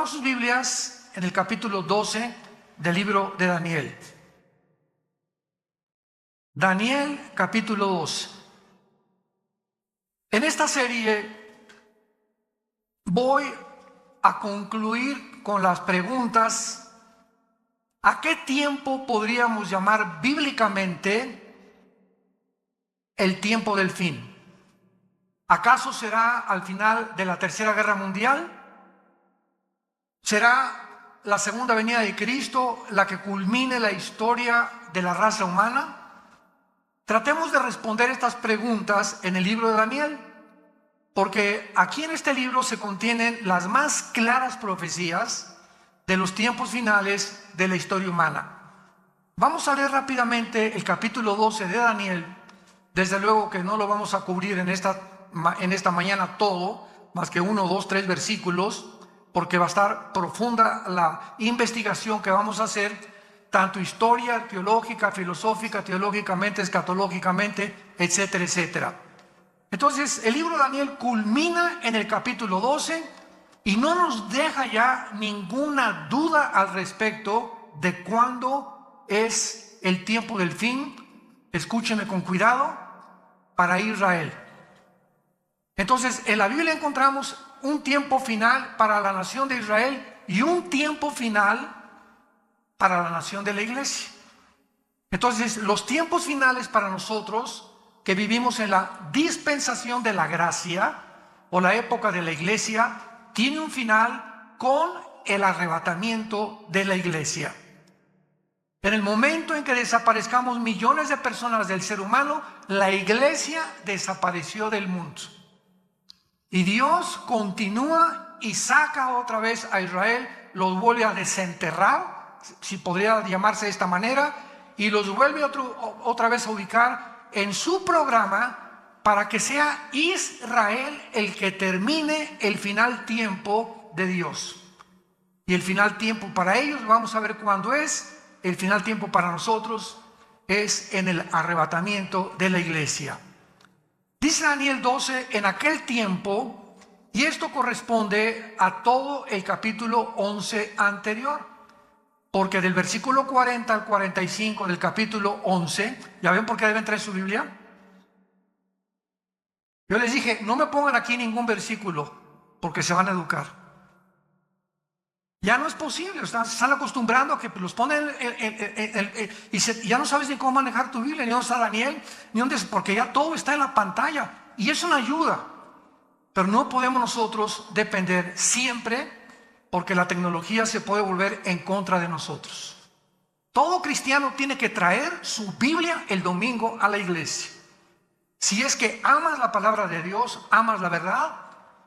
Abramos sus Biblias en el capítulo 12 del libro de Daniel. Daniel, capítulo 12. En esta serie voy a concluir con las preguntas: ¿a qué tiempo podríamos llamar bíblicamente el tiempo del fin? ¿Acaso será al final de la Tercera Guerra Mundial? ¿Será la segunda venida de Cristo la que culmine la historia de la raza humana? Tratemos de responder estas preguntas en el libro de Daniel, porque aquí en este libro se contienen las más claras profecías de los tiempos finales de la historia humana. Vamos a leer rápidamente el capítulo 12 de Daniel. Desde luego que no lo vamos a cubrir en esta mañana todo, más que 1, 2, 3 versículos, porque va a estar profunda la investigación que vamos a hacer, tanto historia, teológica, filosófica, teológicamente, escatológicamente, etcétera, etcétera. Entonces, el libro de Daniel culmina en el capítulo 12 y no nos deja ya ninguna duda al respecto de cuándo es el tiempo del fin. Escúcheme con cuidado: para Israel. Entonces, en la Biblia encontramos un tiempo final para la nación de Israel y un tiempo final para la nación de la iglesia. Entonces, los tiempos finales para nosotros que vivimos en la dispensación de la gracia o la época de la iglesia, tiene un final con el arrebatamiento de la iglesia. En el momento en que desaparezcamos millones de personas del ser humano, la iglesia desapareció del mundo. Y Dios continúa y saca otra vez a Israel, los vuelve a desenterrar, si podría llamarse de esta manera, y los vuelve otra vez a ubicar en su programa para que sea Israel el que termine el final tiempo de Dios. Y el final tiempo para ellos, vamos a ver cuándo es. El final tiempo para nosotros es en el arrebatamiento de la iglesia. Dice Daniel 12, en aquel tiempo, y esto corresponde a todo el capítulo 11 anterior, porque del versículo 40 al 45 del capítulo 11, ¿ya ven por qué deben traer su Biblia? Yo les dije, no me pongan aquí ningún versículo, porque se van a educar. Ya no es posible, se están acostumbrando a que los ponen y ya no sabes ni cómo manejar tu Biblia, ni dónde está Daniel, ni dónde, porque ya todo está en la pantalla, y es una ayuda, pero no podemos nosotros depender siempre, porque la tecnología se puede volver en contra de nosotros. Todo cristiano tiene que traer su Biblia el domingo a la iglesia. Si es que amas la palabra de Dios, amas la verdad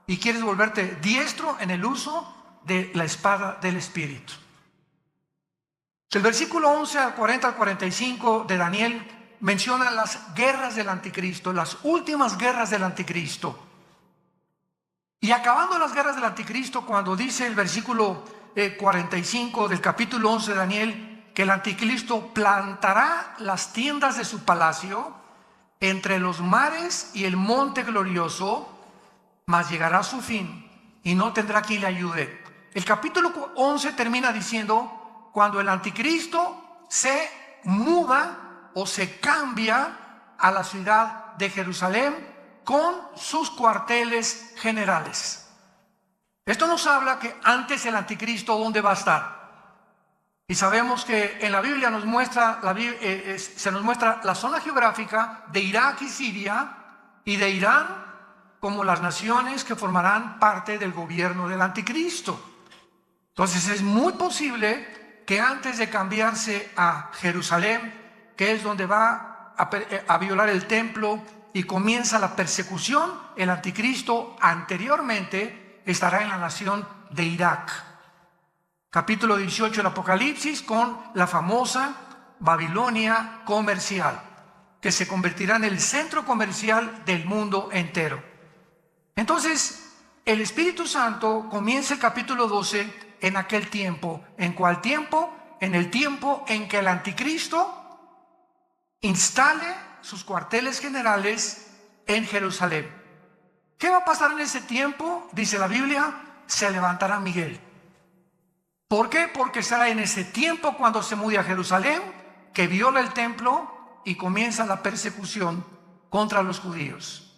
y quieres volverte diestro en el uso de la espada del Espíritu. El versículo 11 al 40 al 45 de Daniel menciona las guerras del anticristo, las últimas guerras del anticristo. Y acabando las guerras del anticristo, cuando dice el versículo 45 del capítulo 11 de Daniel, que el anticristo plantará las tiendas de su palacio entre los mares y el monte glorioso, mas llegará a su fin y no tendrá quien le ayude. El capítulo 11 termina diciendo cuando el anticristo se muda o se cambia a la ciudad de Jerusalén con sus cuarteles generales. Esto nos habla que antes el anticristo, ¿dónde va a estar? Y sabemos que en la Biblia se nos muestra la zona geográfica de Irak y Siria y de Irán como las naciones que formarán parte del gobierno del anticristo. Entonces es muy posible que antes de cambiarse a Jerusalén, que es donde va a violar el templo y comienza la persecución, el anticristo anteriormente estará en la nación de Irak. Capítulo 18 del Apocalipsis, con la famosa Babilonia comercial, que se convertirá en el centro comercial del mundo entero. Entonces, el Espíritu Santo comienza el capítulo 12 en aquel tiempo. ¿En cuál tiempo? En el tiempo en que el anticristo instale sus cuarteles generales en Jerusalén. ¿Qué va a pasar en ese tiempo? Dice la Biblia, se levantará Miguel. ¿Por qué? Porque será en ese tiempo cuando se mude a Jerusalén, que viola el templo y comienza la persecución contra los judíos.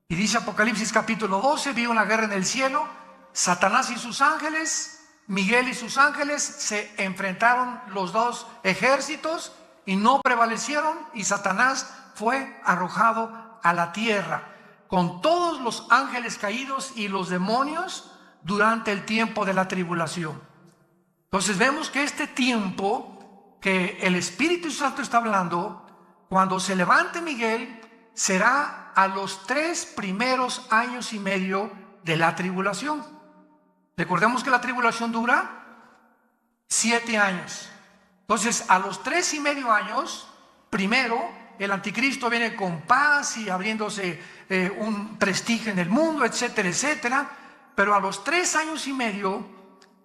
Y dice Apocalipsis capítulo 12, vi una guerra en el cielo, Satanás y sus ángeles, Miguel y sus ángeles, se enfrentaron los dos ejércitos y no prevalecieron, y Satanás fue arrojado a la tierra con todos los ángeles caídos y los demonios durante el tiempo de la tribulación. Entonces vemos que este tiempo que el Espíritu Santo está hablando, cuando se levante Miguel, será a los 3 primeros años y medio de la tribulación. Recordemos que la tribulación dura 7 años. Entonces, a los 3 y medio años, primero, el anticristo viene con paz y abriéndose un prestigio en el mundo, etcétera, etcétera. Pero a los 3 años y medio,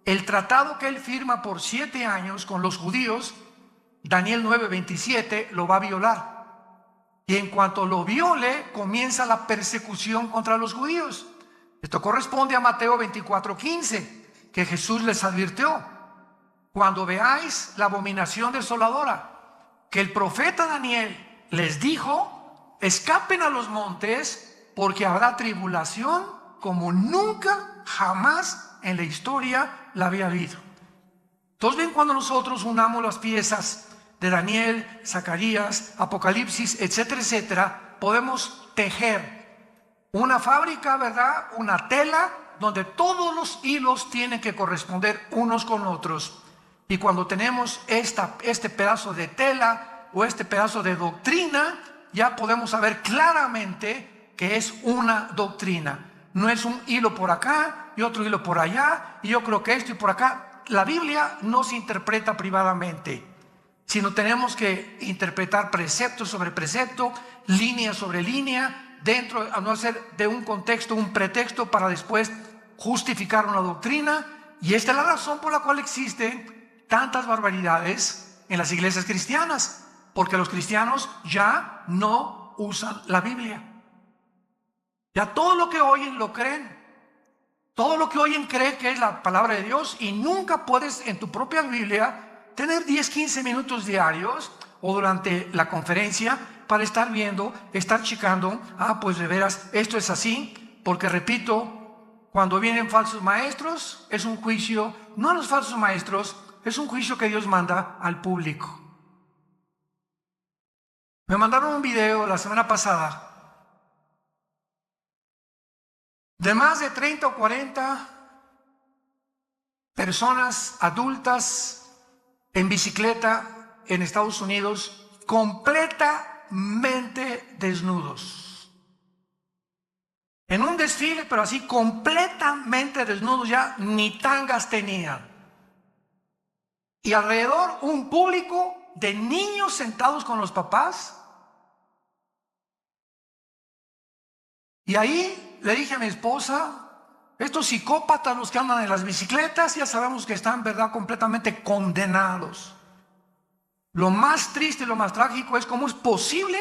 el tratado que él firma por 7 años con los judíos, Daniel 9:27, lo va a violar. Y en cuanto lo viole, comienza la persecución contra los judíos. Esto corresponde a Mateo 24:15, que Jesús les advirtió: cuando veáis la abominación desoladora, que el profeta Daniel les dijo, escapen a los montes, porque habrá tribulación como nunca jamás en la historia la había habido. Entonces ven, cuando nosotros unamos las piezas de Daniel, Zacarías, Apocalipsis, etcétera, etcétera, podemos tejer una fábrica, ¿verdad? Una tela donde todos los hilos tienen que corresponder unos con otros. Y cuando tenemos este pedazo de tela o este pedazo de doctrina, ya podemos saber claramente que es una doctrina. No es un hilo por acá y otro hilo por allá, y yo creo que esto y por acá. La Biblia no se interpreta privadamente, sino tenemos que interpretar precepto sobre precepto, línea sobre línea, dentro, a no ser de un contexto, un pretexto para después justificar una doctrina. Y esta es la razón por la cual existen tantas barbaridades en las iglesias cristianas, porque los cristianos ya no usan la Biblia. Ya todo lo que oyen lo creen. Todo lo que oyen cree que es la palabra de Dios, y nunca puedes en tu propia Biblia tener 10-15 minutos diarios o durante la conferencia para estar viendo, estar checando, pues de veras esto es así, porque repito, cuando vienen falsos maestros es un juicio, no a los falsos maestros, es un juicio que Dios manda al público. Me mandaron un video la semana pasada de más de 30 o 40 personas adultas en bicicleta en Estados Unidos, completamente desnudos. En un desfile, pero así completamente desnudos, ya ni tangas tenían. Y alrededor un público de niños sentados con los papás. Y ahí le dije a mi esposa, estos psicópatas, los que andan en las bicicletas, ya sabemos que están, ¿verdad?, completamente condenados. Lo más triste y lo más trágico es cómo es posible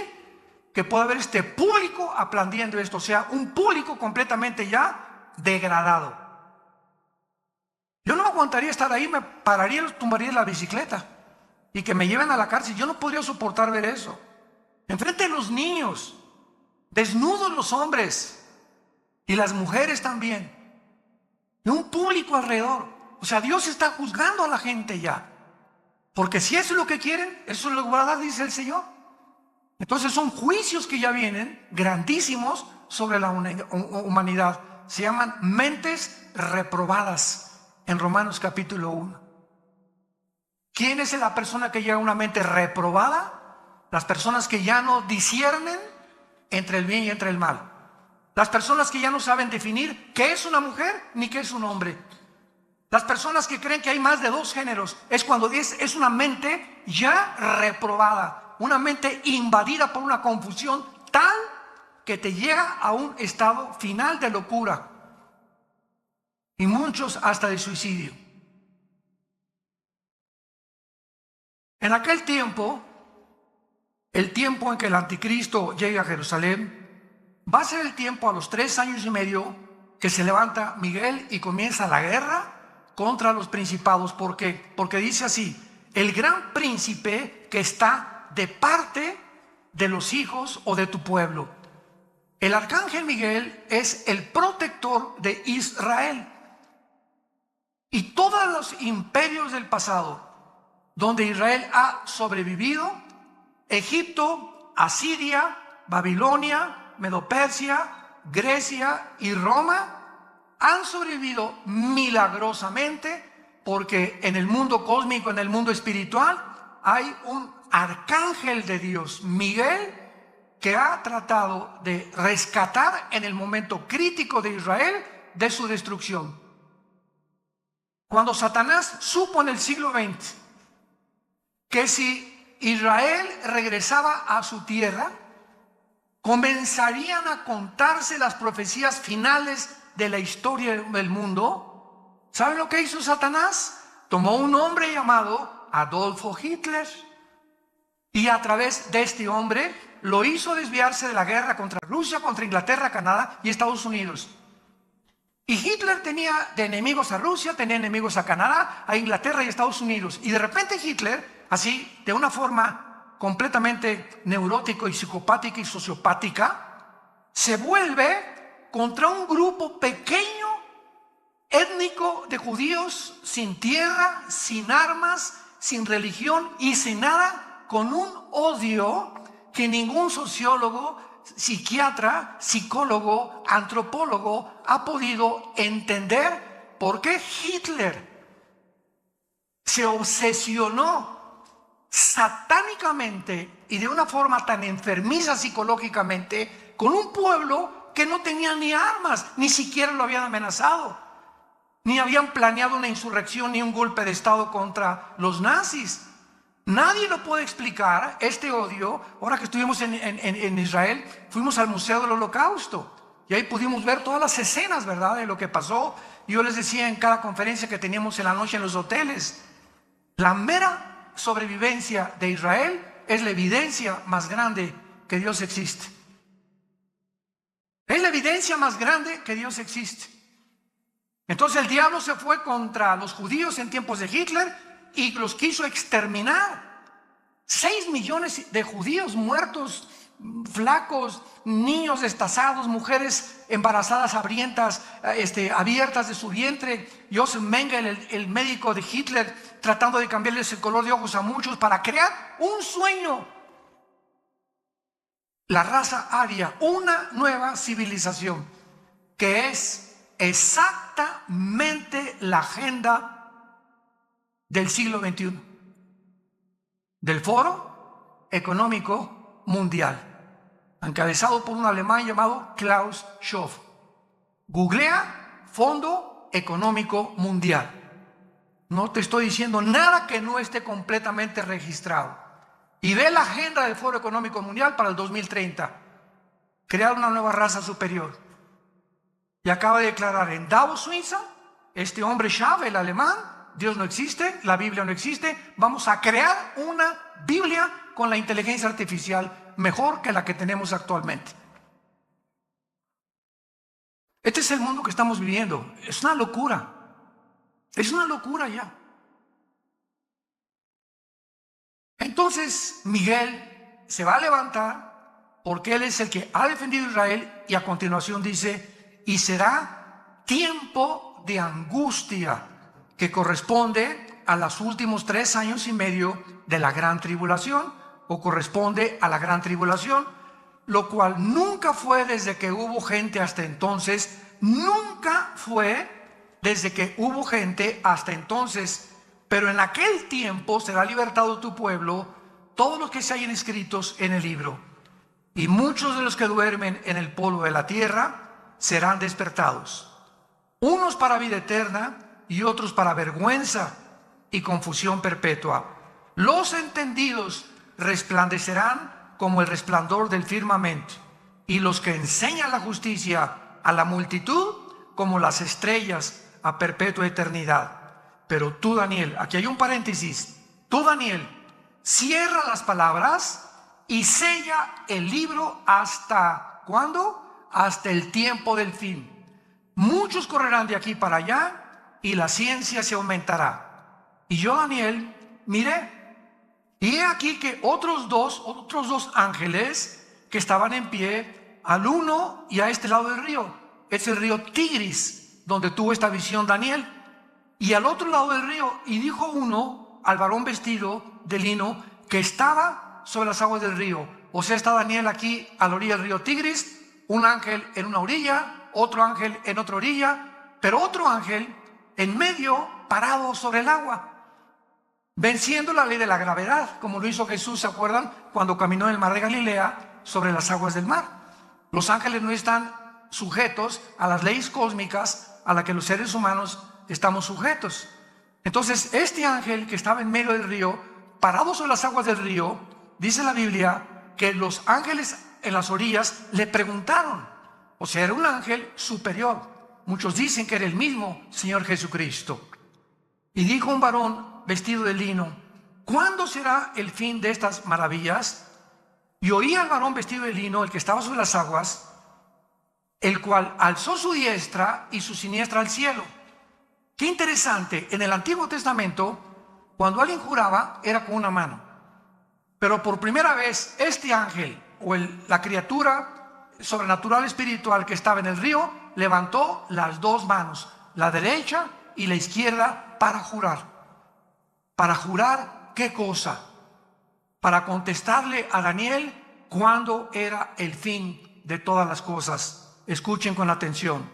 que pueda haber este público aplaudiendo esto, o sea, un público completamente ya degradado. Yo no aguantaría estar ahí, me pararía, los tumbaría en la bicicleta y que me lleven a la cárcel. Yo no podría soportar ver eso. Enfrente de los niños, desnudos los hombres y las mujeres también, y un público alrededor. O sea, Dios está juzgando a la gente ya, porque si eso es lo que quieren, eso es lo que va a dar, dice el Señor. Entonces son juicios que ya vienen grandísimos sobre la humanidad. Se llaman mentes reprobadas en Romanos capítulo 1. ¿Quién es la persona que llega a una mente reprobada? Las personas que ya no disciernen entre el bien y entre el mal. Las personas que ya no saben definir qué es una mujer ni qué es un hombre. Las personas que creen que hay más de 2 géneros. Es cuando es una mente ya reprobada, una mente invadida por una confusión tal que te llega a un estado final de locura, y muchos hasta de suicidio. En aquel tiempo, el tiempo en que el anticristo llegue a Jerusalén, va a ser el tiempo a los 3 años y medio que se levanta Miguel y comienza la guerra contra los principados. ¿Por qué? Porque dice así: el gran príncipe que está de parte de los hijos o de tu pueblo. El arcángel Miguel es el protector de Israel. Y todos los imperios del pasado donde Israel ha sobrevivido, Egipto, Asiria, Babilonia, Medo-Persia, Grecia y Roma, han sobrevivido milagrosamente porque en el mundo cósmico, en el mundo espiritual, hay un arcángel de Dios, Miguel, que ha tratado de rescatar en el momento crítico de Israel de su destrucción. Cuando Satanás supo en el siglo XX que si Israel regresaba a su tierra, comenzarían a contarse las profecías finales de la historia del mundo, ¿saben lo que hizo Satanás? Tomó un hombre llamado Adolfo Hitler y a través de este hombre lo hizo desviarse de la guerra contra Rusia, contra Inglaterra, Canadá y Estados Unidos. Y Hitler tenía de enemigos a Rusia, tenía enemigos a Canadá, a Inglaterra y a Estados Unidos. Y de repente Hitler, así, de una forma completamente neurótica y psicopática y sociopática, se vuelve contra un grupo pequeño, étnico de judíos, sin tierra, sin armas, sin religión y sin nada, con un odio que ningún sociólogo, psiquiatra, psicólogo, antropólogo ha podido entender. ¿Por qué Hitler se obsesionó satánicamente y de una forma tan enfermiza psicológicamente con un pueblo que no tenía ni armas, ni siquiera lo habían amenazado, ni habían planeado una insurrección ni un golpe de estado contra los nazis? Nadie lo puede explicar, este odio. Ahora que estuvimos en Israel, fuimos al Museo del Holocausto y ahí pudimos ver todas las escenas, ¿verdad?, de lo que pasó. Yo les decía en cada conferencia que teníamos en la noche en los hoteles, la mera sobrevivencia de Israel es la evidencia más grande que Dios existe. Es la evidencia más grande que Dios existe. Entonces el diablo se fue contra los judíos en tiempos de Hitler y los quiso exterminar. 6 millones de judíos muertos, flacos, niños destazados, mujeres embarazadas hambrientas, abiertas de su vientre. Joseph Mengele, el médico de Hitler, tratando de cambiarles el color de ojos a muchos para crear un sueño. La raza aria, una nueva civilización que es exactamente la agenda del siglo XXI, del Foro Económico Mundial, encabezado por un alemán llamado Klaus Schwab. Googlea Fondo Económico Mundial. No te estoy diciendo nada que no esté completamente registrado. Y ve la agenda del Foro Económico Mundial para el 2030. Crear una nueva raza superior. Y acaba de declarar en Davos, Suiza, este hombre Schwab, el alemán: Dios no existe, la Biblia no existe, vamos a crear una Biblia con la inteligencia artificial mejor que la que tenemos actualmente. Este es el mundo que estamos viviendo. Es una locura. Es una locura ya. Entonces Miguel se va a levantar porque él es el que ha defendido a Israel, y a continuación dice: y será tiempo de angustia, que corresponde a los últimos 3 años y medio de la gran tribulación, o corresponde a la gran tribulación, lo cual nunca fue desde que hubo gente hasta entonces, nunca fue desde que hubo gente hasta entonces, pero en aquel tiempo será libertado tu pueblo, todos los que se hayan escritos en el libro, y muchos de los que duermen en el polvo de la tierra serán despertados, unos para vida eterna y otros para vergüenza y confusión perpetua. Los entendidos resplandecerán como el resplandor del firmamento, y los que enseñan la justicia a la multitud como las estrellas a perpetua eternidad. Pero tú, Daniel, aquí hay un paréntesis, tú, Daniel, cierra las palabras y sella el libro hasta ¿cuándo? Hasta el tiempo del fin. Muchos correrán de aquí para allá, y la ciencia se aumentará. Y yo, Daniel, miré, y he aquí que otros dos ángeles que estaban en pie, al uno y a este lado del río. Es el río Tigris, donde tuvo esta visión Daniel. Y al otro lado del río, y dijo uno al varón vestido de lino que estaba sobre las aguas del río. O sea, está Daniel aquí a la orilla del río Tigris, un ángel en una orilla, otro ángel en otra orilla, pero otro ángel en medio, parado sobre el agua, venciendo la ley de la gravedad, como lo hizo Jesús, ¿se acuerdan? Cuando caminó en el mar de Galilea sobre las aguas del mar. Los ángeles no están sujetos a las leyes cósmicas a las que los seres humanos estamos sujetos. Entonces, este ángel que estaba en medio del río, parado sobre las aguas del río, dice la Biblia que los ángeles en las orillas le preguntaron, o sea, era un ángel superior. Muchos dicen que era el mismo Señor Jesucristo. Y dijo un varón vestido de lino, ¿cuándo será el fin de estas maravillas? Y oí al varón vestido de lino, el que estaba sobre las aguas, el cual alzó su diestra y su siniestra al cielo. Qué interesante, en el Antiguo Testamento, cuando alguien juraba, era con una mano. Pero por primera vez, este ángel, o la criatura sobrenatural espiritual que estaba en el río, levantó las dos manos, la derecha y la izquierda, para jurar. ¿Para jurar qué cosa? Para contestarle a Daniel cuándo era el fin de todas las cosas. Escuchen con atención.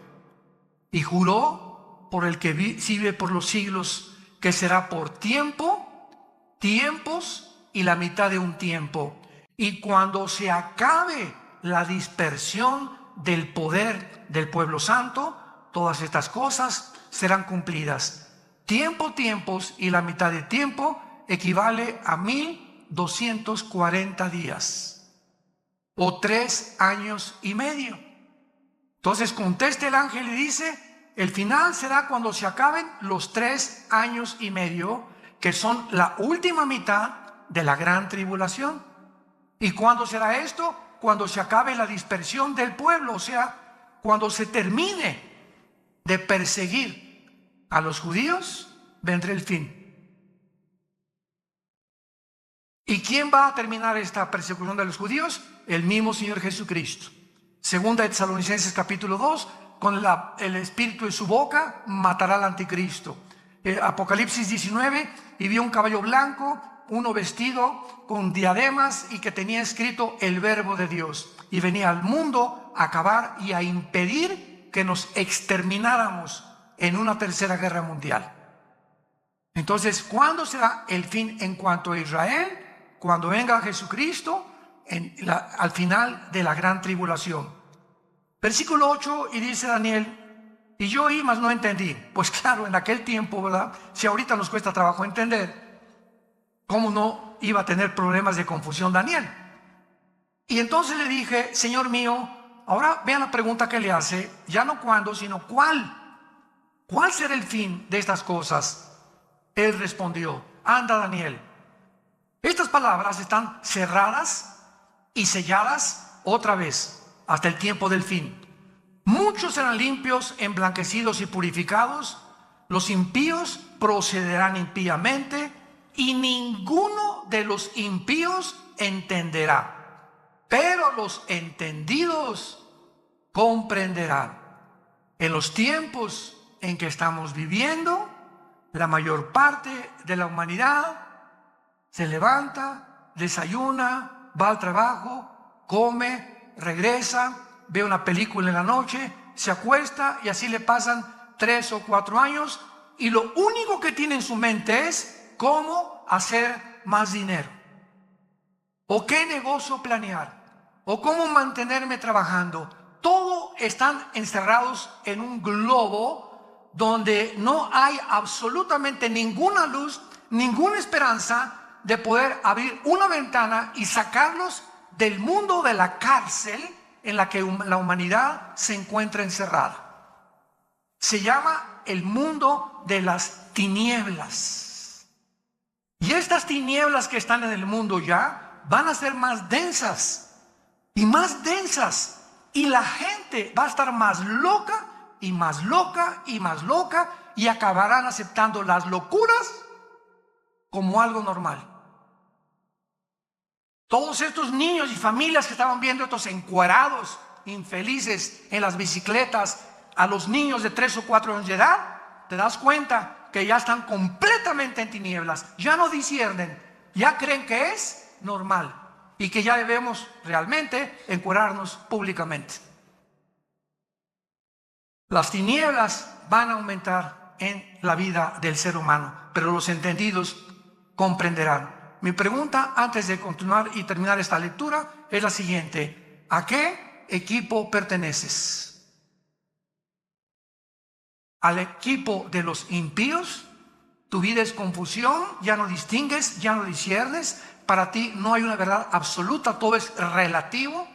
Y juró por el que vive por los siglos, que será por tiempo, tiempos y la mitad de un tiempo. Y cuando se acabe la dispersión del poder del pueblo santo, todas estas cosas serán cumplidas. Tiempo, tiempos y la mitad de tiempo equivale a 1240 días o 3 años y medio. Entonces contesta el ángel y dice, el final será cuando se acaben los 3 años y medio, que son la última mitad de la gran tribulación. ¿Y cuándo será esto? Cuando se acabe la dispersión del pueblo, o sea, cuando se termine de perseguir a los judíos, vendrá el fin. ¿Y quién va a terminar esta persecución de los judíos? El mismo Señor Jesucristo. Segunda de Tesalonicenses capítulo 2, con el espíritu de su boca matará al anticristo. Apocalipsis 19, y vio un caballo blanco, uno vestido con diademas y que tenía escrito el verbo de Dios. Y venía al mundo a acabar y a impedir que nos extermináramos en una tercera guerra mundial. Entonces, ¿cuándo será el fin en cuanto a Israel? Cuando venga Jesucristo al final de la gran tribulación. Versículo 8, y dice Daniel, y yo oí, mas no entendí. Pues claro, en aquel tiempo, ¿verdad? Si ahorita nos cuesta trabajo entender, ¿cómo no iba a tener problemas de confusión Daniel? Y entonces le dije, Señor mío, ahora vean la pregunta que le hace, ya no cuándo, sino cuál. ¿Cuál será el fin de estas cosas? Él respondió, anda Daniel, estas palabras están cerradas y selladas otra vez hasta el tiempo del fin. Muchos serán limpios, emblanquecidos y purificados, los impíos procederán impíamente y ninguno de los impíos entenderá, pero los entendidos comprenderán. En los tiempos en que estamos viviendo, la mayor parte de la humanidad se levanta, desayuna, va al trabajo, come, regresa, ve una película en la noche, se acuesta y así le pasan 3 o 4 años y lo único que tiene en su mente es cómo hacer más dinero o qué negocio planear o cómo mantenerme trabajando. Todo están encerrados en un globo donde no hay absolutamente ninguna luz, ninguna esperanza de poder abrir una ventana y sacarlos del mundo de la cárcel en la que la humanidad se encuentra encerrada. Se llama el mundo de las tinieblas. Y estas tinieblas que están en el mundo ya van a ser más densas y más densas. Y la gente va a estar más loca y más loca y más loca, y acabarán aceptando las locuras como algo normal. Todos estos niños y familias que estaban viendo estos encuerados, infelices en las bicicletas, a los niños de 3 o 4 años de edad, te das cuenta que ya están completamente en tinieblas, ya no disciernen, ya creen que es normal y que ya debemos realmente encuerarnos públicamente. Las tinieblas van a aumentar en la vida del ser humano, pero los entendidos comprenderán. Mi pregunta antes de continuar y terminar esta lectura es la siguiente: ¿a qué equipo perteneces? ¿Al equipo de los impíos? Tu vida es confusión, ya no distingues, ya no disciernes, para ti no hay una verdad absoluta, todo es relativo.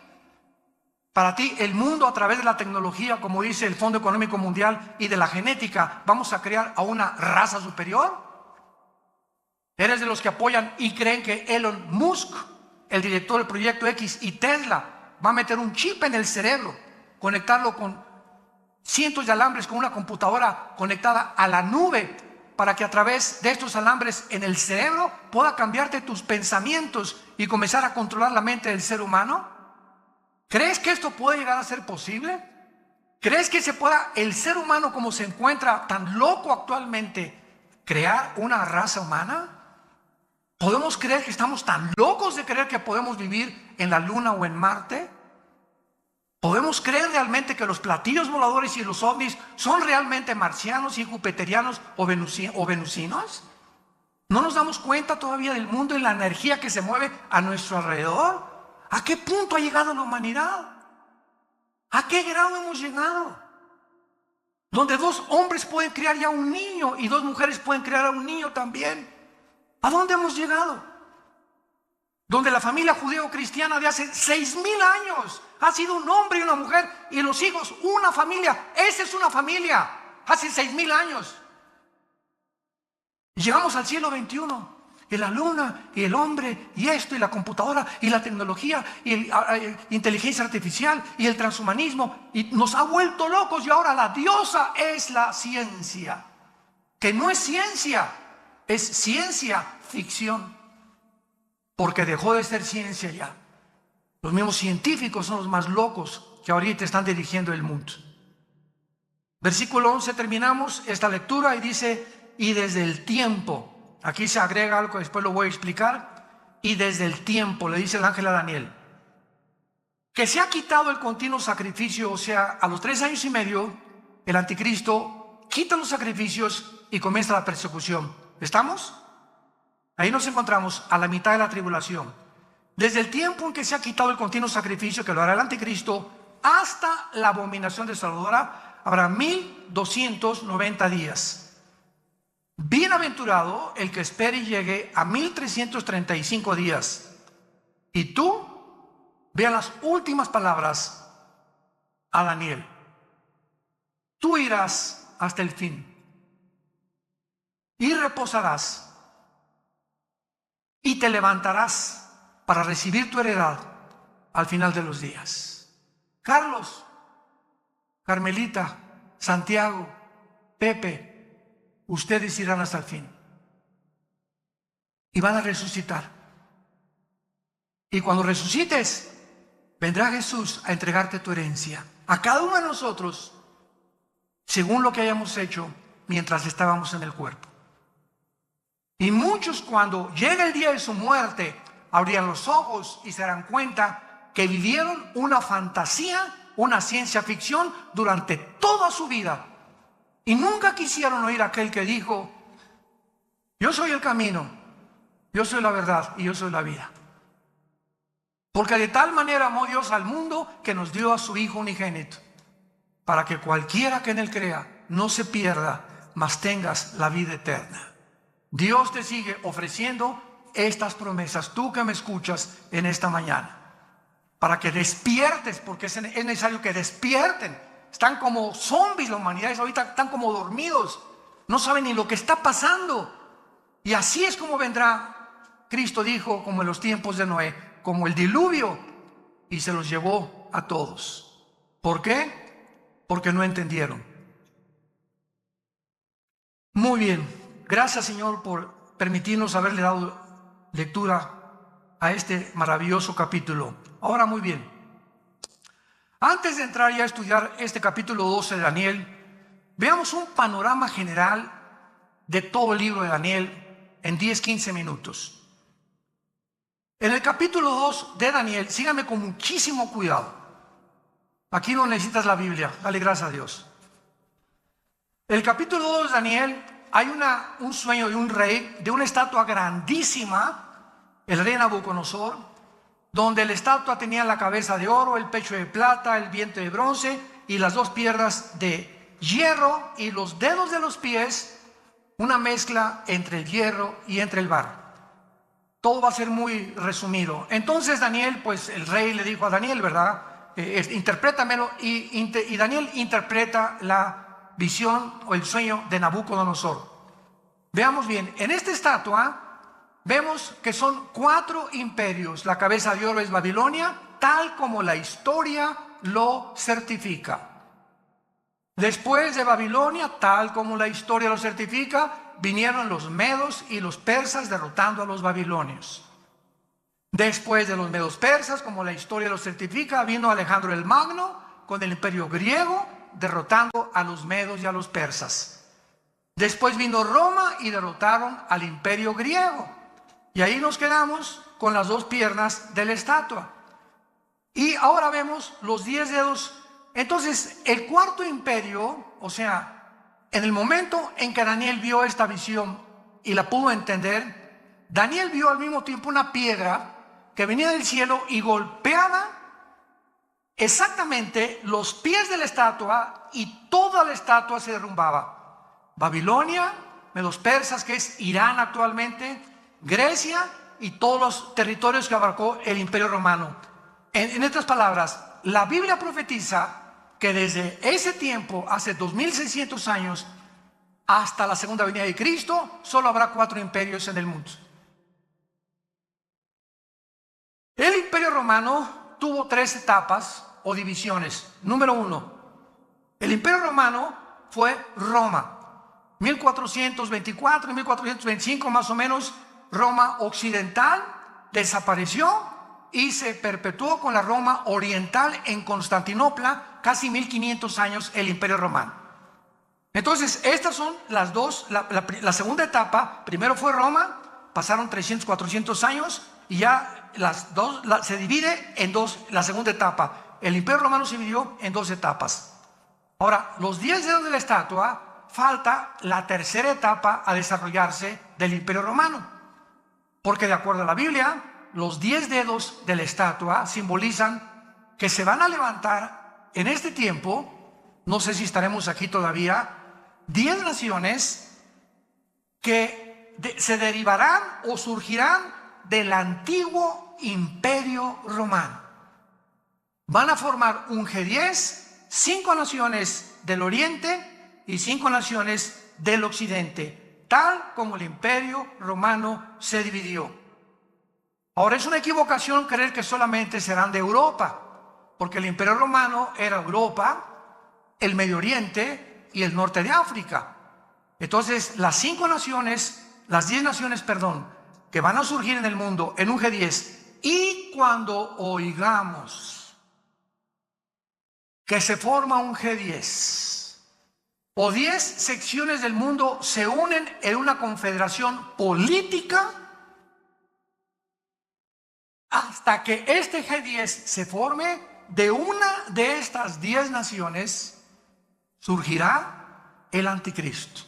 Para ti el mundo, a través de la tecnología, como dice el Fondo Económico Mundial, y de la genética, vamos a crear a una raza superior. ¿Eres de los que apoyan y creen que Elon Musk, el director del Proyecto X, y Tesla va a meter un chip en el cerebro, conectarlo con cientos de alambres, con una computadora conectada a la nube, para que a través de estos alambres en el cerebro pueda cambiarte tus pensamientos y comenzar a controlar la mente del ser humano? ¿Crees que esto puede llegar a ser posible? ¿Crees que se pueda, el ser humano como se encuentra tan loco actualmente, crear una raza humana? ¿Podemos creer que estamos tan locos de creer que podemos vivir en la Luna o en Marte? ¿Podemos creer realmente que los platillos voladores y los ovnis son realmente marcianos y jupiterianos o venusinos? ¿No nos damos cuenta todavía del mundo y la energía que se mueve a nuestro alrededor? ¿A qué punto ha llegado la humanidad? ¿A qué grado hemos llegado? Donde 2 hombres pueden criar ya un niño y 2 mujeres pueden criar a un niño también. ¿A dónde hemos llegado? Donde la familia judeo-cristiana de hace 6,000 años ha sido un hombre y una mujer y los hijos, una familia. Esa es una familia, hace 6,000 años. Y llegamos al siglo XXI, y la luna, y el hombre, y esto, y la computadora, y la tecnología, y la inteligencia artificial, y el transhumanismo, y nos ha vuelto locos. Y ahora la diosa es la ciencia, que no es ciencia, es ciencia ficción, porque dejó de ser ciencia ya. Los mismos científicos son los más locos que ahorita están dirigiendo el mundo. Versículo 11, terminamos esta lectura y dice: y desde el tiempo, aquí se agrega algo que después lo voy a explicar, y desde el tiempo, le dice el ángel a Daniel, que se ha quitado el continuo sacrificio. O sea, a los 3 años y medio, el anticristo quita los sacrificios y comienza la persecución. ¿Estamos? Ahí nos encontramos a la mitad de la tribulación. Desde el tiempo en que se ha quitado el continuo sacrificio, que lo hará el anticristo, hasta la abominación desoladora, habrá 1290 días. Bienaventurado el que espere y llegue a 1335 días. Y tú, vea las últimas palabras a Daniel. Tú irás hasta el fin y reposarás y te levantarás para recibir tu heredad al final de los días. Carlos, Carmelita, Santiago, Pepe, ustedes irán hasta el fin y van a resucitar. Y cuando resucites, vendrá Jesús a entregarte tu herencia a cada uno de nosotros, según lo que hayamos hecho mientras estábamos en el cuerpo. Y muchos, cuando llegue el día de su muerte, abrirán los ojos y se darán cuenta que vivieron una fantasía, una ciencia ficción durante toda su vida, y nunca quisieron oír a aquel que dijo: yo soy el camino, yo soy la verdad y yo soy la vida. Porque de tal manera amó Dios al mundo que nos dio a su Hijo unigénito, para que cualquiera que en él crea no se pierda, mas tengas la vida eterna. Dios te sigue ofreciendo estas promesas, tú que me escuchas en esta mañana, para que despiertes, porque es necesario que despierten. Están como zombies la humanidad, ahorita están como dormidos, no saben ni lo que está pasando. Y así es como vendrá, Cristo dijo, como en los tiempos de Noé, como el diluvio, y se los llevó a todos. ¿Por qué? Porque no entendieron. Muy bien, gracias Señor por permitirnos haberle dado lectura a este maravilloso capítulo. Ahora muy bien, antes de entrar ya a estudiar este capítulo 12 de Daniel, veamos un panorama general de todo el libro de Daniel en 10-15 minutos. En el capítulo 2 de Daniel, síganme con muchísimo cuidado. Aquí no necesitas la Biblia, dale gracias a Dios. En el capítulo 2 de Daniel hay un sueño de un rey, de una estatua grandísima, el rey Nabucodonosor, donde la estatua tenía la cabeza de oro, el pecho de plata, el vientre de bronce y las dos piernas de hierro y los dedos de los pies, una mezcla entre el hierro y entre el barro. Todo va a ser muy resumido. Entonces Daniel, pues el rey le dijo a Daniel, ¿verdad? Interprétamelo, y Daniel interpreta la visión o el sueño de Nabucodonosor. Veamos bien, en esta estatua vemos que son 4 imperios. La cabeza de oro es Babilonia, tal como la historia lo certifica. Después de Babilonia, tal como la historia lo certifica, vinieron los medos y los persas derrotando a los babilonios. Después de los medos persas, como la historia lo certifica, vino Alejandro el Magno con el imperio griego, derrotando a los medos y a los persas. Después vino Roma y derrotaron al imperio griego. Y ahí nos quedamos con las dos piernas de la estatua. Y ahora vemos los 10 dedos. Entonces, el cuarto imperio, o sea, en el momento en que Daniel vio esta visión y la pudo entender, Daniel vio al mismo tiempo una piedra que venía del cielo y golpeaba exactamente los pies de la estatua, y toda la estatua se derrumbaba. Babilonia, medos persas, que es Irán actualmente, Grecia y todos los territorios que abarcó el imperio romano. En otras palabras, la Biblia profetiza que desde ese tiempo, hace 2600 años, hasta la segunda venida de Cristo, solo habrá 4 imperios en el mundo. El imperio romano tuvo 3 etapas o divisiones. Número 1, el imperio romano fue Roma, 1424 y 1425 más o menos. Roma occidental desapareció y se perpetuó con la Roma oriental en Constantinopla, casi 1500 años el imperio romano. Entonces estas son las dos, la segunda etapa. Primero fue Roma, pasaron 300, 400 años y ya se divide en dos. La segunda etapa, el imperio romano se dividió en 2 etapas. Ahora, los 10 dedos de la estatua, falta la tercera etapa a desarrollarse del imperio romano, porque de acuerdo a la Biblia, los 10 dedos de la estatua simbolizan que se van a levantar en este tiempo, no sé si estaremos aquí todavía, 10 naciones que se derivarán o surgirán del antiguo imperio romano. Van a formar un G10, 5 naciones del oriente y 5 naciones del occidente, tal como el imperio romano se dividió. Ahora, es una equivocación creer que solamente serán de Europa, porque el imperio romano era Europa, el Medio Oriente y el norte de África. Entonces, las 5 naciones, las 10 naciones, perdón, que van a surgir en el mundo en un G10, y cuando oigamos que se forma un G10 o 10 secciones del mundo se unen en una confederación política, hasta que este G10 se forme, de una de estas 10 naciones surgirá el anticristo.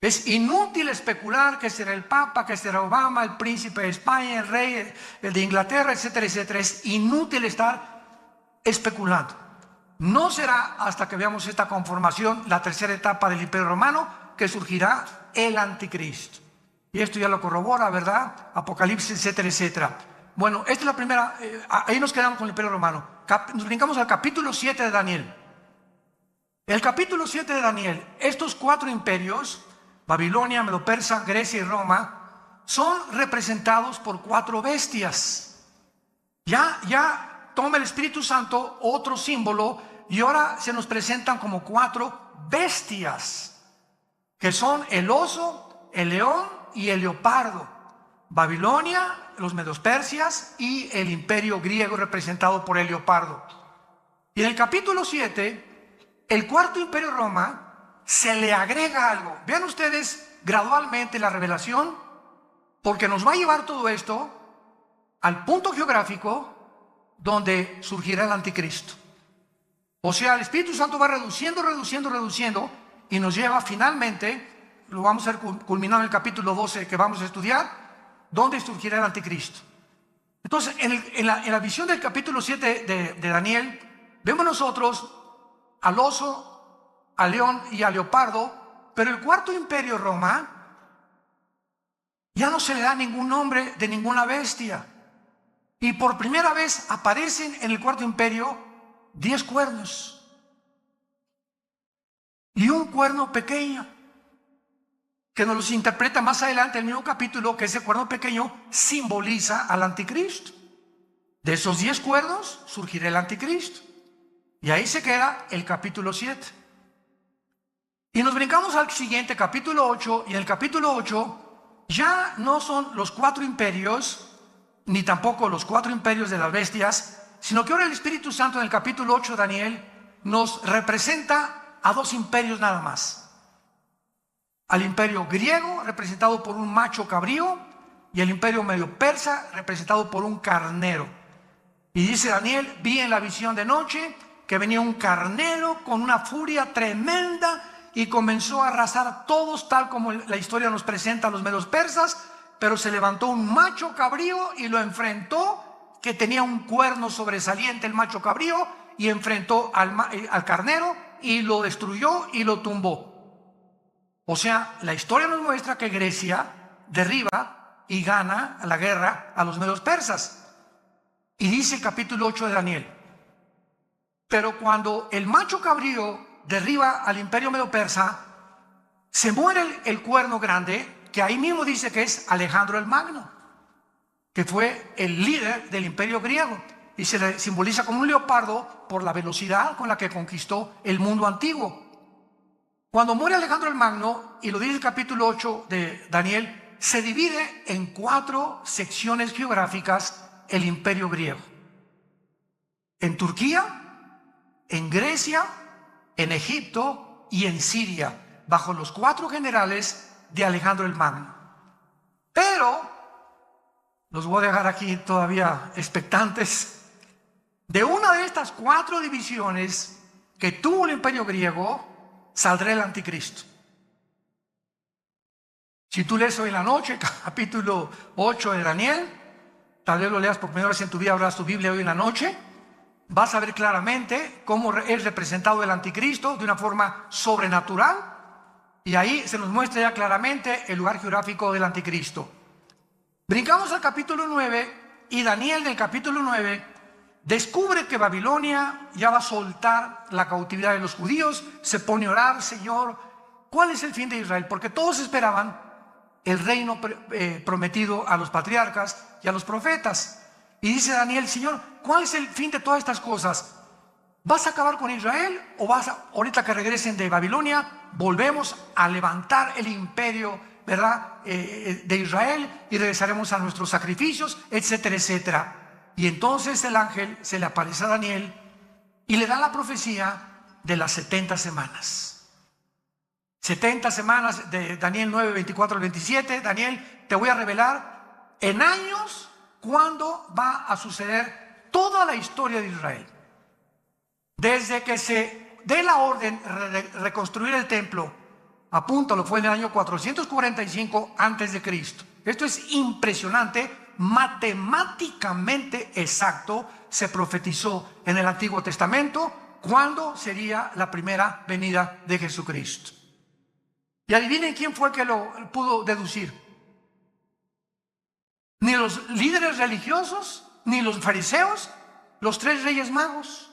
Es inútil especular que será el Papa, que será Obama, el príncipe de España, el rey, el de Inglaterra, etcétera, etcétera. Es inútil estar especulando. No será hasta que veamos esta conformación, la tercera etapa del imperio romano, que surgirá el anticristo. Y esto ya lo corrobora, ¿verdad? Apocalipsis, etcétera, etcétera. Bueno, esta es la primera, ahí nos quedamos con el imperio romano. Nos brincamos al capítulo 7 de Daniel. El capítulo 7 de Daniel, estos 4 imperios, Babilonia, Medo-Persa, Grecia y Roma, son representados por 4 bestias. Ya toma el Espíritu Santo otro símbolo y ahora se nos presentan como 4 bestias. que son el oso, el león y el leopardo. Babilonia, los medos persias y el imperio griego representado por el leopardo. Y en el capítulo 7, el cuarto imperio Roma, se le agrega algo. Vean ustedes gradualmente la revelación, porque nos va a llevar todo esto al punto geográfico donde surgirá el anticristo. O sea, el Espíritu Santo va reduciendo y nos lleva finalmente, lo vamos a ver culminado en el capítulo 12 que vamos a estudiar, donde surgirá el anticristo. Entonces, en la visión del capítulo 7 de Daniel, vemos nosotros al oso, al león y al leopardo, pero el cuarto imperio Roma ya no se le da ningún nombre de ninguna bestia. Y por primera vez aparecen en el cuarto imperio 10 cuernos y un cuerno pequeño, que nos los interpreta más adelante en el mismo capítulo, que ese cuerno pequeño simboliza al anticristo. De esos 10 cuernos surgirá el anticristo. Y ahí se queda el capítulo 7. Y nos brincamos al siguiente, capítulo 8, y en el capítulo 8 ya no son los 4 imperios, ni tampoco los 4 imperios de las bestias, sino que ahora el Espíritu Santo en el capítulo 8 de Daniel nos representa a 2 imperios nada más. Al imperio griego, representado por un macho cabrío, y el imperio medio persa, representado por un carnero. Y dice Daniel: vi en la visión de noche que venía un carnero con una furia tremenda y comenzó a arrasar a todos, tal como la historia nos presenta a los medios persas. Pero se levantó un macho cabrío y lo enfrentó, que tenía un cuerno sobresaliente el macho cabrío, y enfrentó al carnero y lo destruyó y lo tumbó. O sea, la historia nos muestra que Grecia derriba y gana la guerra a los medios persas. Y dice el capítulo 8 de Daniel: pero cuando el macho cabrío derriba al imperio medio persa, se muere el cuerno grande, que ahí mismo dice que es Alejandro el Magno, que fue el líder del imperio griego, y se le simboliza como un leopardo por la velocidad con la que conquistó el mundo antiguo. Cuando muere Alejandro el Magno, y lo dice el capítulo 8 de Daniel, se divide en 4 secciones geográficas el imperio griego: en Turquía, en Grecia, en Egipto y en Siria, bajo los 4 generales de Alejandro el Magno. Pero los voy a dejar aquí todavía expectantes. De una de estas 4 divisiones que tuvo el imperio griego saldrá el anticristo. Si tú lees hoy en la noche capítulo 8 de Daniel, tal vez lo leas por primera vez en tu vida, abras tu Biblia hoy en la noche, vas a ver claramente cómo es representado el anticristo de una forma sobrenatural. Y ahí se nos muestra ya claramente el lugar geográfico del anticristo. Brincamos al capítulo 9, y Daniel del capítulo 9 descubre que Babilonia ya va a soltar la cautividad de los judíos. Se pone a orar: Señor, ¿cuál es el fin de Israel? Porque todos esperaban el reino prometido a los patriarcas y a los profetas. Y dice Daniel: Señor, ¿cuál es el fin de todas estas cosas? ¿Vas a acabar con Israel o ahorita que regresen de Babilonia, volvemos a levantar el imperio, ¿verdad?, de Israel, y regresaremos a nuestros sacrificios, etcétera, etcétera? Y entonces el ángel se le aparece a Daniel y le da la profecía de las 70 semanas. 70 semanas de Daniel 9, 24 al 27. Daniel, te voy a revelar en años cuándo va a suceder toda la historia de Israel. Desde que se dé la orden de reconstruir el templo, apúntalo, fue en el año 445 antes de Cristo. Esto es impresionante, matemáticamente exacto. Se profetizó en el Antiguo Testamento cuándo sería la primera venida de Jesucristo. Y adivinen quién fue el que lo pudo deducir. Ni los líderes religiosos, ni los fariseos, los 3 reyes magos,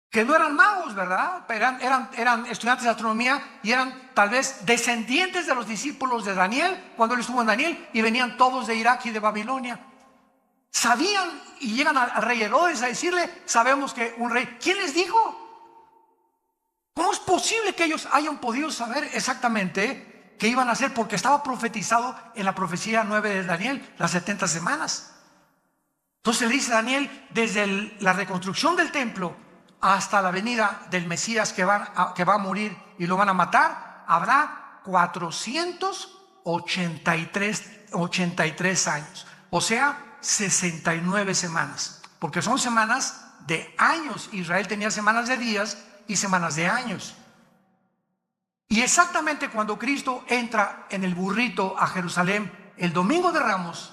que no eran magos, ¿verdad? Eran estudiantes de astronomía, y eran tal vez descendientes de los discípulos de Daniel cuando él estuvo en Daniel, y venían todos de Irak y de Babilonia. Sabían, y llegan al rey Herodes a decirle: sabemos que un rey. ¿Quién les dijo? ¿Cómo es posible imposible que ellos hayan podido saber exactamente qué iban a hacer, porque estaba profetizado en la profecía 9 de Daniel, las 70 semanas. Entonces le dice a Daniel, desde la reconstrucción del templo hasta la venida del Mesías que va a morir y lo van a matar, habrá 483 años, o sea, 69 semanas, porque son semanas de años. Israel tenía semanas de días y semanas de años. Y exactamente cuando Cristo entra en el burrito a Jerusalén el domingo de Ramos,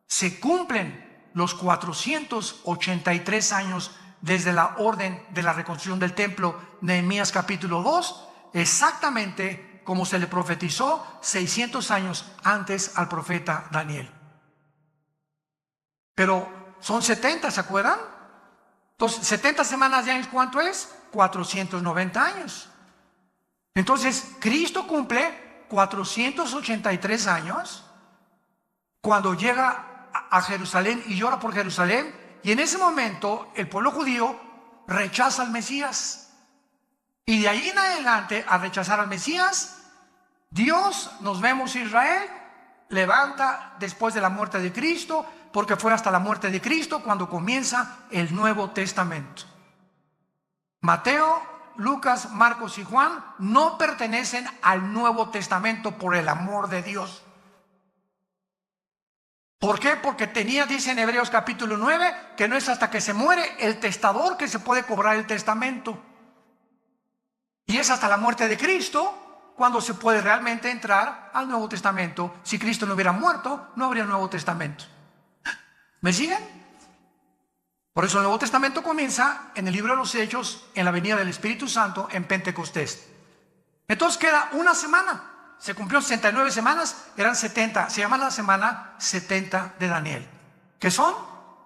se cumplen los 483 años desde la orden de la reconstrucción del templo, Nehemías capítulo 2, exactamente como se le profetizó 600 años antes al profeta Daniel. Pero son 70, ¿se acuerdan? Entonces, 70 semanas de años, ¿cuánto es? 490 años. Entonces, Cristo cumple 483 años cuando llega a Jerusalén y llora por Jerusalén, y en ese momento el pueblo judío rechaza al Mesías. Y de ahí en adelante, al rechazar al Mesías, Dios, nos vemos Israel, levanta después de la muerte de Cristo, porque fue hasta la muerte de Cristo cuando comienza el Nuevo Testamento. Mateo, Lucas, Marcos y Juan no pertenecen al Nuevo Testamento por el amor de Dios. ¿Por qué? Porque dice en Hebreos capítulo 9, que no es hasta que se muere el testador que se puede cobrar el testamento. Y es hasta la muerte de Cristo cuando se puede realmente entrar al Nuevo Testamento. Si Cristo no hubiera muerto, no habría Nuevo Testamento. ¿Me siguen? Por eso el Nuevo Testamento comienza en el libro de los Hechos, en la venida del Espíritu Santo, en Pentecostés. Entonces queda una semana. Se cumplió 69 semanas, eran 70. Se llama la semana 70 de Daniel, que son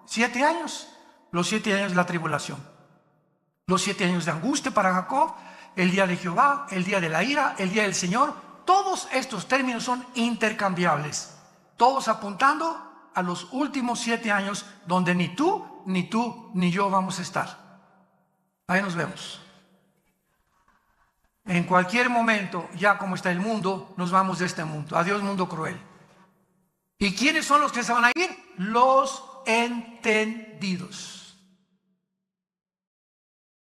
7 años. Los 7 años de la tribulación, los 7 años de angustia para Jacob, el día de Jehová, el día de la ira, el día del Señor. Todos estos términos son intercambiables, todos apuntando a los últimos 7 años, donde ni tú, ni yo vamos a estar. Ahí nos vemos. En cualquier momento, ya como está el mundo, nos vamos de este mundo. Adiós, mundo cruel. ¿Y quiénes son los que se van a ir? Los entendidos.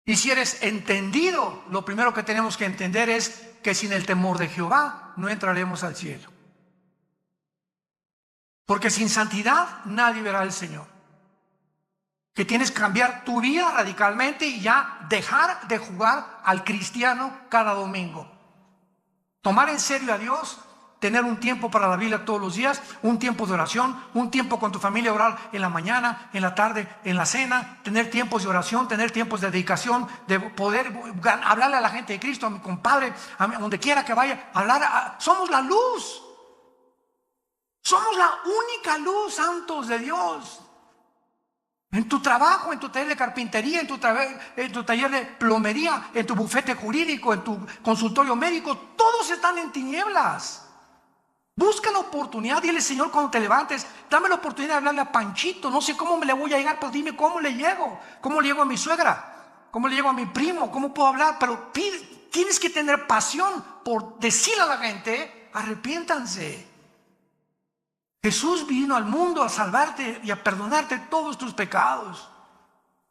Y si eres entendido, lo primero que tenemos que entender es que sin el temor de Jehová no entraremos al cielo. Porque sin santidad nadie verá al Señor. Que tienes que cambiar tu vida radicalmente y ya dejar de jugar al cristiano cada domingo. Tomar en serio a Dios, tener un tiempo para la Biblia todos los días, un tiempo de oración, un tiempo con tu familia, orar en la mañana, en la tarde, en la cena, tener tiempos de oración, tener tiempos de dedicación, de poder hablarle a la gente de Cristo, a mi compadre, a donde quiera que vaya, somos la luz. Somos la única luz, santos de Dios. En tu trabajo, en tu taller de carpintería, en tu taller de plomería, en tu bufete jurídico, en tu consultorio médico, todos están en tinieblas. Busca la oportunidad, dile: Señor, cuando te levantes, dame la oportunidad de hablarle a Panchito. No sé cómo me le voy a llegar, pero dime cómo le llego. ¿Cómo le llego a mi suegra? ¿Cómo le llego a mi primo? ¿Cómo puedo hablar? Pero tienes que tener pasión por decirle a la gente: arrepiéntanse. Jesús vino al mundo a salvarte y a perdonarte todos tus pecados.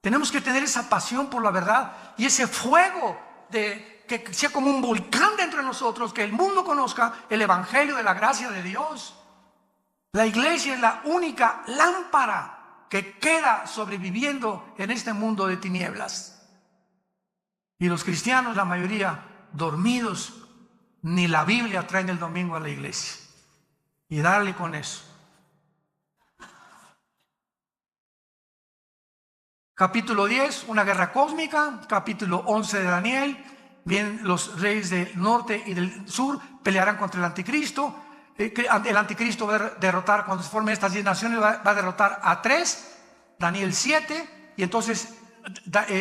Tenemos que tener esa pasión por la verdad y ese fuego que sea como un volcán dentro de nosotros, que el mundo conozca el evangelio de la gracia de Dios. La iglesia es la única lámpara que queda sobreviviendo en este mundo de tinieblas. Y los cristianos, la mayoría, dormidos, ni la Biblia traen el domingo a la iglesia. Y darle con eso. Capítulo 10, una guerra cósmica. Capítulo 11 de Daniel. Bien, los reyes del norte y del sur pelearán contra el anticristo. El anticristo va a derrotar, cuando se formen estas 10 naciones, va a derrotar a 3. Daniel 7. Y entonces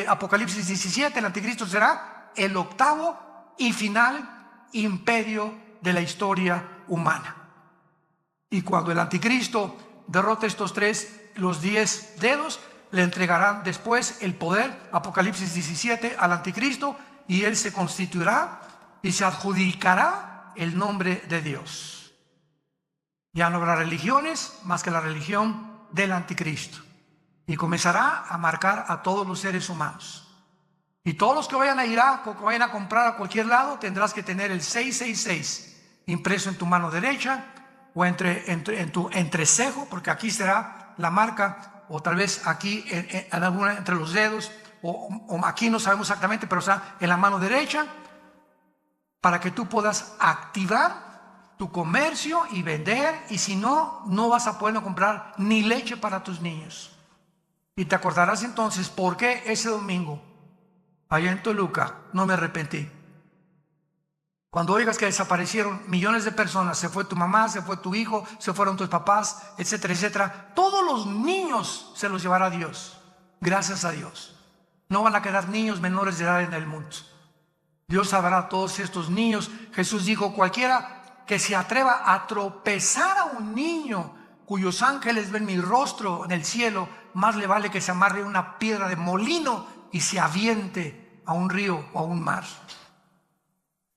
Apocalipsis 17, el anticristo será el octavo y final imperio de la historia humana. Y cuando el anticristo derrote estos 3, los 10 dedos, le entregarán después el poder, Apocalipsis 17, al anticristo, y él se constituirá y se adjudicará el nombre de Dios. Ya no habrá religiones más que la religión del anticristo, y comenzará a marcar a todos los seres humanos. Y todos los que vayan a Irak o que vayan a comprar a cualquier lado, tendrás que tener el 666 impreso en tu mano derecha o en tu entrecejo, porque aquí será la marca, o tal vez aquí en alguna entre los dedos, o aquí no sabemos exactamente, pero está en la mano derecha, para que tú puedas activar tu comercio y vender, y si no, no vas a poder comprar ni leche para tus niños. Y te acordarás entonces por qué ese domingo, allá en Toluca, no me arrepentí. Cuando oigas que desaparecieron millones de personas, se fue tu mamá, se fue tu hijo, se fueron tus papás, etcétera, etcétera, todos los niños se los llevará Dios. Gracias a Dios. No van a quedar niños menores de edad en el mundo. Dios salvará a todos estos niños. Jesús dijo: cualquiera que se atreva a tropezar a un niño cuyos ángeles ven mi rostro en el cielo, más le vale que se amarre una piedra de molino y se aviente a un río o a un mar.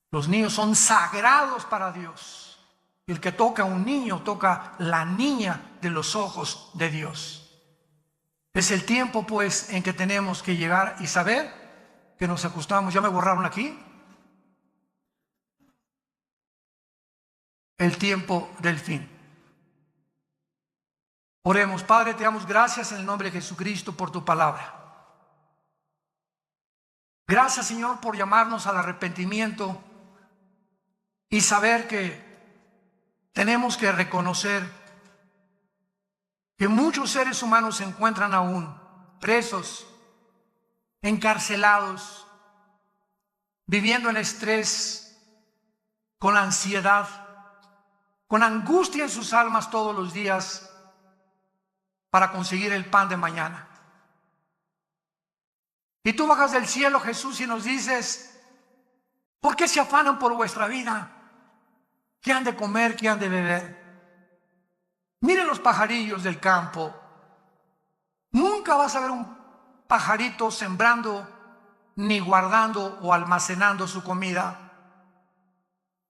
Los niños son sagrados para Dios. El que toca a un niño toca la niña de los ojos de Dios. Es el tiempo, pues, en que tenemos que llegar y saber que nos ajustamos. Ya me borraron aquí. El tiempo del fin. Oremos. Padre, te damos gracias en el nombre de Jesucristo por tu palabra. Gracias, Señor, por llamarnos al arrepentimiento y saber que tenemos que reconocer que muchos seres humanos se encuentran aún presos, encarcelados, viviendo en estrés, con ansiedad, con angustia en sus almas todos los días para conseguir el pan de mañana. Y tú bajas del cielo, Jesús, y nos dices: ¿por qué se afanan por vuestra vida? ¿Qué han de comer? ¿Qué han de beber? Miren los pajarillos del campo. Nunca vas a ver un pajarito sembrando, ni guardando o almacenando su comida.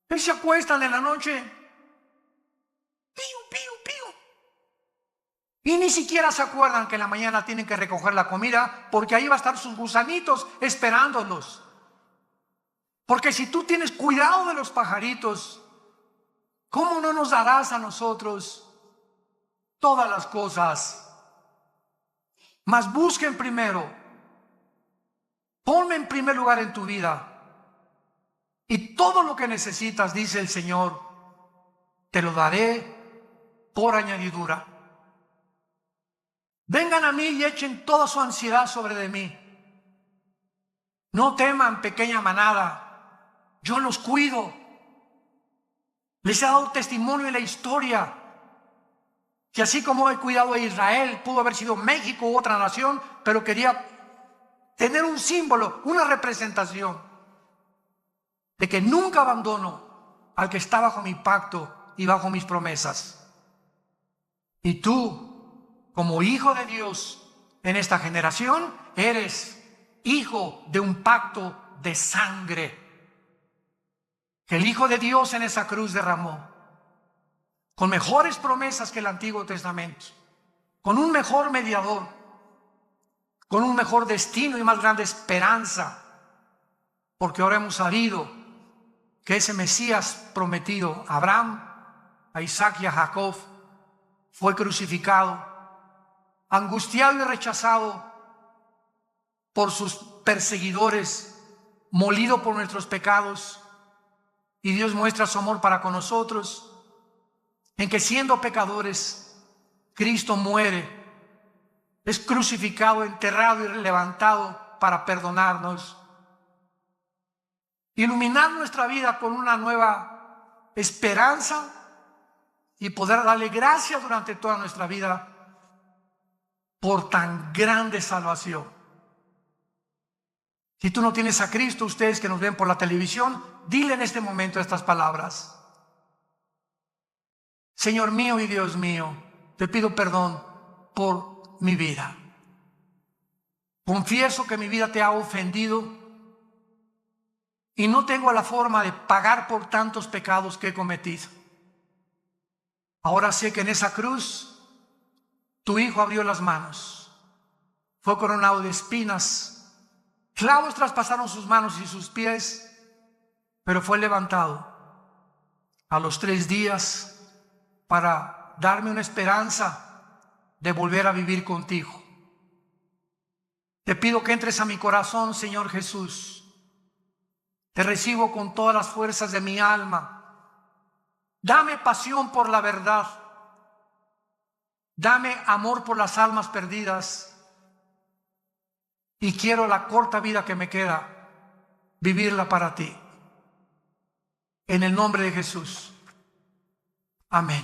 Ellos se acuestan en la noche, pío, pío, pío, y ni siquiera se acuerdan que en la mañana tienen que recoger la comida, porque ahí va a estar sus gusanitos esperándolos. Porque si tú tienes cuidado de los pajaritos, ¿cómo no nos darás a nosotros todas las cosas? Mas busquen primero, ponme en primer lugar en tu vida, y todo lo que necesitas, dice el Señor, te lo daré por añadidura. Vengan a mí y echen toda su ansiedad sobre de mí. No teman, pequeña manada, yo los cuido. Les he dado testimonio en la historia que así como he cuidado a Israel, pudo haber sido México u otra nación, pero quería tener un símbolo, una representación de que nunca abandono al que está bajo mi pacto y bajo mis promesas. Y tú, como hijo de Dios en esta generación, eres hijo de un pacto de sangre que el Hijo de Dios en esa cruz derramó, con mejores promesas que el Antiguo Testamento, con un mejor mediador, con un mejor destino y más grande esperanza, porque ahora hemos sabido que ese Mesías prometido a Abraham, a Isaac y a Jacob fue crucificado, angustiado y rechazado por sus perseguidores, molido por nuestros pecados, y Dios muestra su amor para con nosotros en que, siendo pecadores, Cristo muere, es crucificado, enterrado y levantado para perdonarnos, iluminar nuestra vida con una nueva esperanza y poder darle gracias durante toda nuestra vida por tan grande salvación. Si tú no tienes a Cristo, ustedes que nos ven por la televisión, dile en este momento estas palabras: Señor mío y Dios mío, te pido perdón por mi vida. Confieso que mi vida te ha ofendido, y no tengo la forma de pagar por tantos pecados que he cometido. Ahora sé que en esa cruz tu Hijo abrió las manos, fue coronado de espinas, clavos traspasaron sus manos y sus pies, pero fue levantado a los 3 días para darme una esperanza de volver a vivir contigo. Te pido que entres a mi corazón, Señor Jesús. Te recibo con todas las fuerzas de mi alma. Dame pasión por la verdad. Dame amor por las almas perdidas. Y quiero la corta vida que me queda, vivirla para ti. En el nombre de Jesús. Amén.